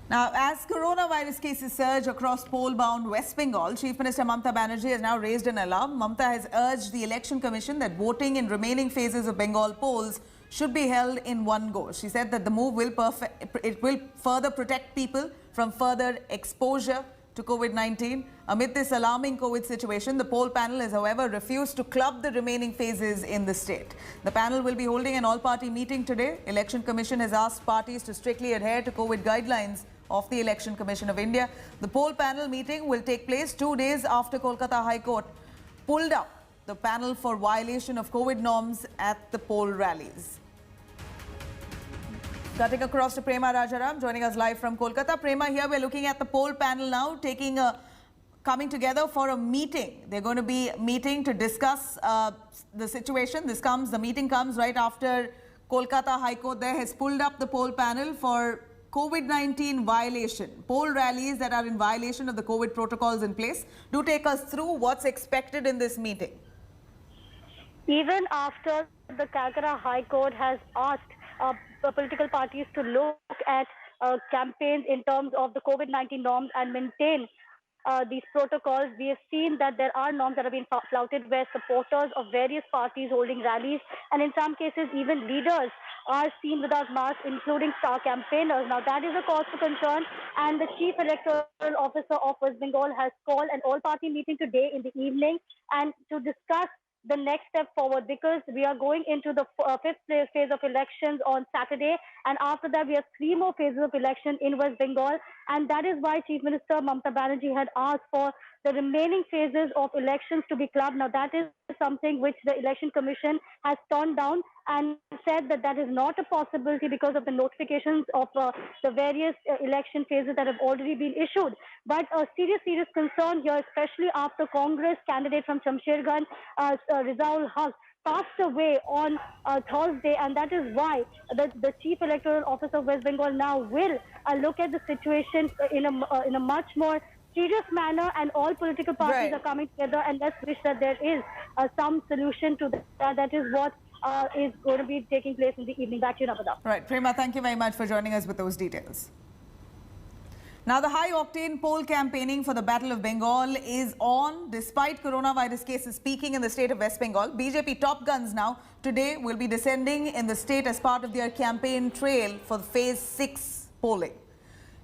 Now, as coronavirus cases surge across poll-bound West Bengal, Chief Minister Mamata Banerjee has now raised an alarm. Mamata has urged the Election Commission that voting in remaining phases of Bengal polls should be held in one go. She said that the move will further protect people from further exposure to COVID-19. Amid this alarming COVID situation, the poll panel has, however, refused to club the remaining phases in the state. The panel will be holding an all-party meeting today. Election Commission has asked parties to strictly adhere to COVID guidelines of the Election Commission of India. The poll panel meeting will take place 2 days after Kolkata High Court pulled out the panel for violation of COVID norms at the poll rallies. Cutting across to Prema Rajaram, joining us live from Kolkata. Prema, here we're looking at the poll panel now, coming together for a meeting. They're going to be meeting to discuss the situation. The meeting comes right after Kolkata High Court there has pulled up the poll panel for COVID-19 violation, poll rallies that are in violation of the COVID protocols in place. Do take us through what's expected in this meeting. Even after the Calcutta High Court has asked political parties to look at campaigns in terms of the COVID-19 norms and maintain these protocols, we have seen that there are norms that have been flouted where supporters of various parties holding rallies and in some cases even leaders are seen without masks, including star campaigners. Now that is a cause for concern, and the Chief Electoral Officer of West Bengal has called an all-party meeting today in the evening and to discuss the next step forward, because we are going into the fifth phase of elections on Saturday, and after that we have 3 more phases of election in West Bengal, and that is why Chief Minister Mamata Banerjee had asked for the remaining phases of elections to be clubbed. Now that is something which the Election Commission has turned down and said that that is not a possibility because of the notifications of the various election phases that have already been issued. But a serious concern here, especially after Congress candidate from Shamsherganj, Rizaul Haq, passed away on Thursday, and that is why the Chief Electoral Officer of West Bengal now will look at the situation in a much more serious manner, and all political parties are coming together, and let's wish that there is some solution to that. That is what is going to be taking place in the evening. Back to you, Napada. Right, Prema, thank you very much for joining us with those details. Now, the high-octane poll campaigning for the Battle of Bengal is on despite coronavirus cases peaking in the state of West Bengal. BJP top guns now today will be descending in the state as part of their campaign trail for phase 6 polling.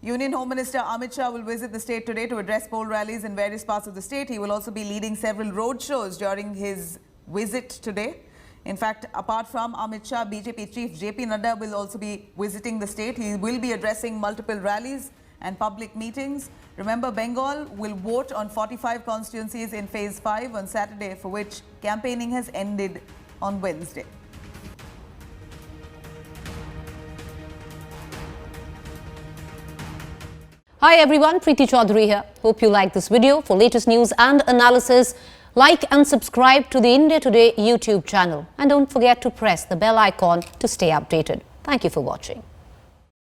Union Home Minister Amit Shah will visit the state today to address poll rallies in various parts of the state. He will also be leading several road shows during his visit today. In fact, apart from Amit Shah, BJP Chief JP Nadda will also be visiting the state. He will be addressing multiple rallies and public meetings. Remember, Bengal will vote on 45 constituencies in phase 5 on Saturday, for which campaigning has ended on Wednesday. Hi everyone, Preeti Chaudhary here. Hope you like this video. For latest news and analysis, like and subscribe to the India Today YouTube channel. And don't forget to press the bell icon to stay updated. Thank you for watching.